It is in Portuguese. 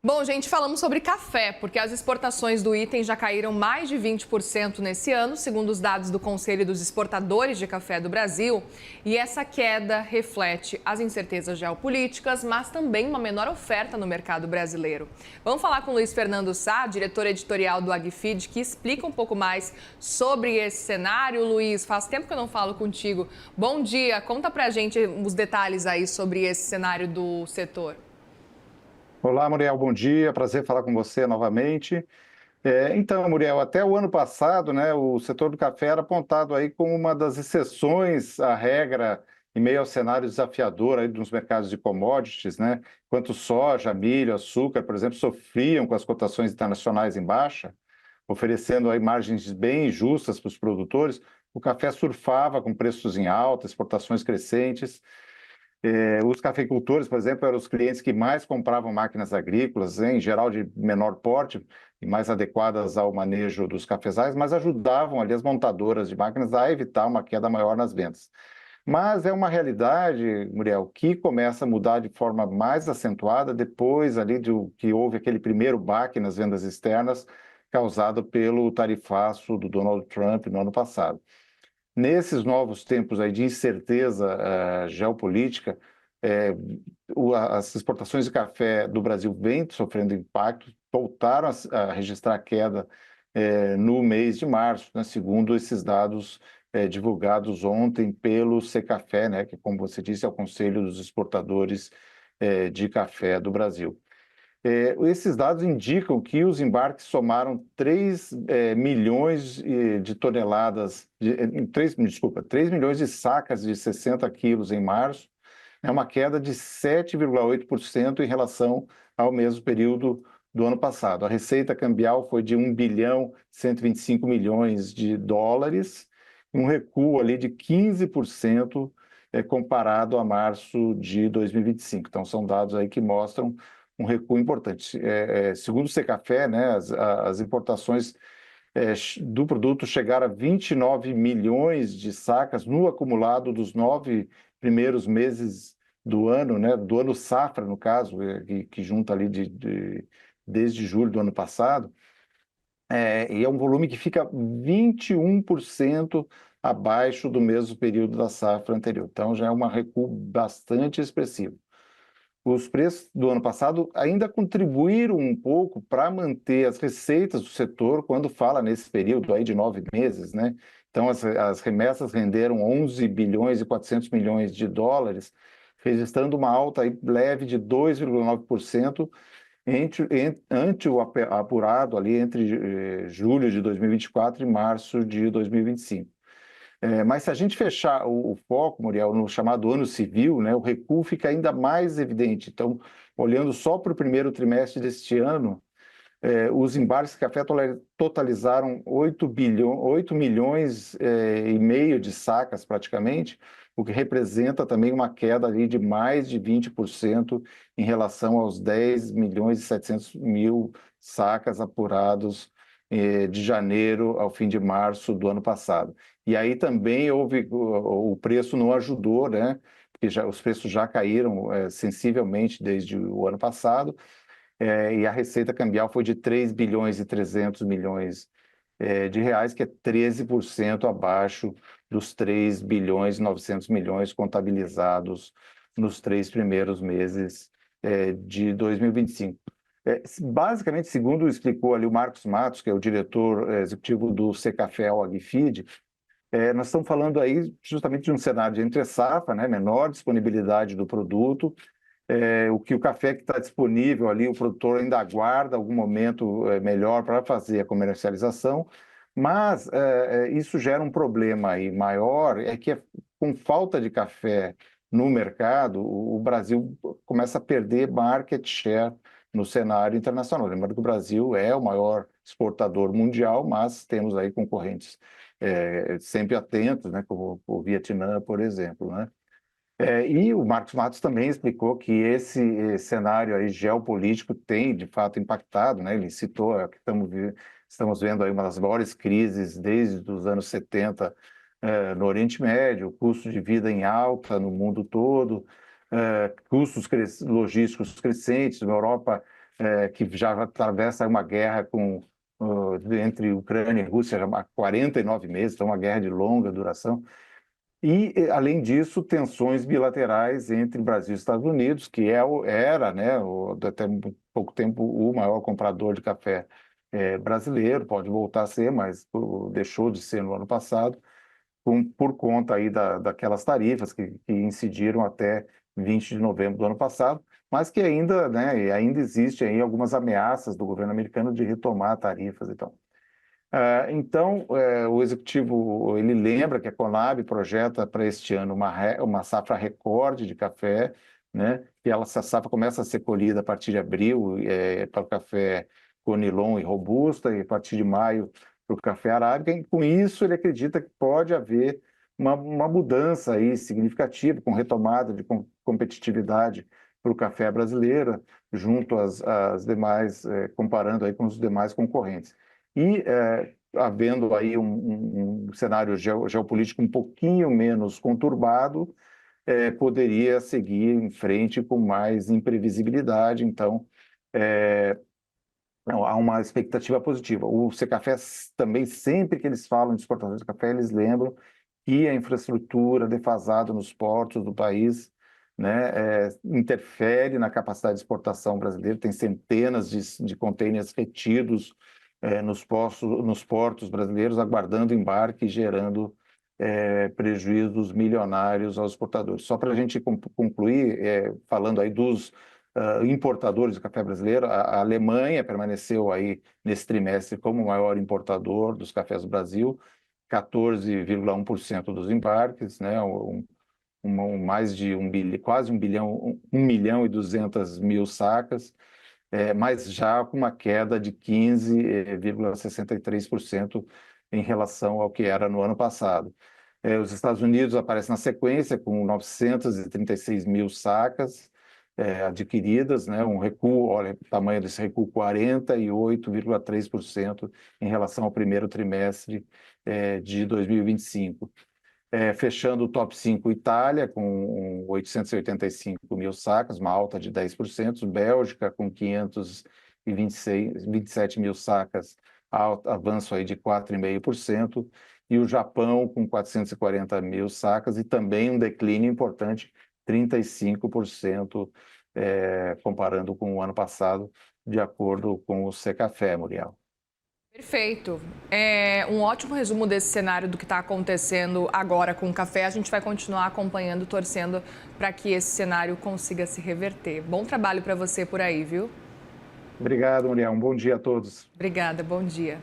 Bom, gente, falamos sobre café, porque as exportações do item já caíram mais de 20% nesse ano, segundo os dados do Conselho dos Exportadores de Café do Brasil. E essa queda reflete as incertezas geopolíticas, mas também uma menor oferta no mercado brasileiro. Vamos falar com o Luiz Fernando Sá, diretor editorial do AgFeed, que explica um pouco mais sobre esse cenário. Luiz, faz tempo que eu não falo contigo. Bom dia, conta pra gente os detalhes aí sobre esse cenário do setor. Olá, Muriel, bom dia, prazer falar com você novamente. Então, Muriel, até o ano passado, né, o setor do café era apontado aí como uma das exceções à regra em meio ao cenário desafiador aí dos mercados de commodities, né? Enquanto soja, milho, açúcar, por exemplo, sofriam com as cotações internacionais em baixa, oferecendo aí margens bem justas para os produtores, o café surfava com preços em alta, exportações crescentes. Os cafeicultores, por exemplo, eram os clientes que mais compravam máquinas agrícolas, em geral de menor porte e mais adequadas ao manejo dos cafezais, mas ajudavam ali as montadoras de máquinas a evitar uma queda maior nas vendas. Mas é uma realidade, Muriel, que começa a mudar de forma mais acentuada depois ali que houve aquele primeiro baque nas vendas externas causado pelo tarifaço do Donald Trump no ano passado. Nesses novos tempos aí de incerteza geopolítica, as exportações de café do Brasil vêm sofrendo impacto, voltaram a registrar queda no mês de março, né, segundo esses dados divulgados ontem pelo Secafé, né, que, como você disse, é o Conselho dos Exportadores de Café do Brasil. Esses dados indicam que os embarques somaram 3 milhões de toneladas, 3 milhões de sacas de 60 quilos em março, é uma queda de 7,8% em relação ao mesmo período do ano passado. A receita cambial foi de 1 bilhão 125 milhões de dólares, um recuo ali de 15% comparado a março de 2025. Então, são dados aí que mostram um recuo importante. Segundo o Secafé, né, as importações do produto chegaram a 29 milhões de sacas no acumulado dos 9 primeiros meses do ano, né, do ano safra, no caso, que junta ali desde julho do ano passado, e é um volume que fica 21% abaixo do mesmo período da safra anterior. Então, já é um recuo bastante expressivo. Os preços do ano passado ainda contribuíram um pouco para manter as receitas do setor quando fala nesse período aí de 9 meses, né? Então, as remessas renderam 11 bilhões e 400 milhões de dólares, registrando uma alta aí leve de 2,9% ante o apurado ali entre julho de 2024 e março de 2025. Mas se a gente fechar o foco, Muriel, no chamado ano civil, né, o recuo fica ainda mais evidente. Então, olhando só para o primeiro trimestre deste ano, os embarques de café totalizaram 8 milhões e meio de sacas praticamente, o que representa também uma queda ali de mais de 20% em relação aos 10 milhões e 700 mil sacas apurados de janeiro ao fim de março do ano passado. E aí também houve, o preço não ajudou, né? Porque os preços já caíram sensivelmente desde o ano passado, e a receita cambial foi de 3 bilhões e 300 milhões de reais, que é 13% abaixo dos 3 bilhões e 900 milhões contabilizados nos 3 primeiros meses de 2025. Basicamente, segundo explicou ali o Marcos Matos, que é o diretor executivo do Secafel AgFeed, nós estamos falando aí justamente de um cenário de entre safra, né, menor disponibilidade do produto, o que o café que está disponível ali, o produtor ainda aguarda algum momento melhor para fazer a comercialização, mas isso gera um problema aí maior, que com falta de café no mercado, o Brasil começa a perder market share no cenário internacional. Lembrando que o Brasil é o maior exportador mundial, mas temos aí concorrentes sempre atentos, né, como o Vietnã, por exemplo, né? E o Marcos Matos também explicou que esse cenário aí geopolítico tem, de fato, impactado, né? Ele citou que estamos vendo aí uma das maiores crises desde os anos 70 no Oriente Médio, custo de vida em alta no mundo todo, custos logísticos crescentes. Na Europa, que já atravessa uma guerra entre Ucrânia e Rússia há 49 meses, então uma guerra de longa duração. E, além disso, tensões bilaterais entre Brasil e Estados Unidos, que era, né, até pouco tempo, o maior comprador de café brasileiro, pode voltar a ser, mas deixou de ser no ano passado, por conta aí daquelas tarifas que incidiram até 20 de novembro do ano passado, mas que ainda, né, ainda existe aí algumas ameaças do governo americano de retomar tarifas e tal. Então, o executivo ele lembra que a Conab projeta para este ano uma safra recorde de café, né? E essa safra começa a ser colhida a partir de abril para o café Conilon e Robusta, e a partir de maio para o café Arábica. E com isso, ele acredita que pode haver uma mudança aí significativa, com retomada de competitividade para o café brasileiro, junto às demais, comparando aí com os demais concorrentes. E havendo aí um cenário geopolítico um pouquinho menos conturbado, poderia seguir em frente com mais imprevisibilidade. Então, não, há uma expectativa positiva. O Secafé também, sempre que eles falam de exportação de café, eles lembram que a infraestrutura defasada nos portos do país, né, interfere na capacidade de exportação brasileira. Tem centenas de containers retidos nos portos brasileiros, aguardando embarque e gerando prejuízos milionários aos exportadores. Só para a gente concluir, falando aí dos importadores de café brasileiro, a Alemanha permaneceu aí nesse trimestre como o maior importador dos cafés do Brasil, 14,1% dos embarques, né, mais de quase 1,2 milhão sacas, mas já com uma queda de 15,63% em relação ao que era no ano passado. Os Estados Unidos aparecem na sequência com 936 mil sacas adquiridas, né, um recuo, olha, o tamanho desse recuo, 48,3% em relação ao primeiro trimestre de 2025. Fechando o top 5, Itália, com 885 mil sacas, uma alta de 10%, Bélgica, com 527 mil sacas, avanço aí de 4,5%, e o Japão, com 440 mil sacas, e também um declínio importante, 35%, comparando com o ano passado, de acordo com o Secafé, Muriel. Perfeito. Um ótimo resumo desse cenário do que está acontecendo agora com o café. A gente vai continuar acompanhando, torcendo para que esse cenário consiga se reverter. Bom trabalho para você por aí, viu? Obrigado, Muriel. Um bom dia a todos. Obrigada, bom dia.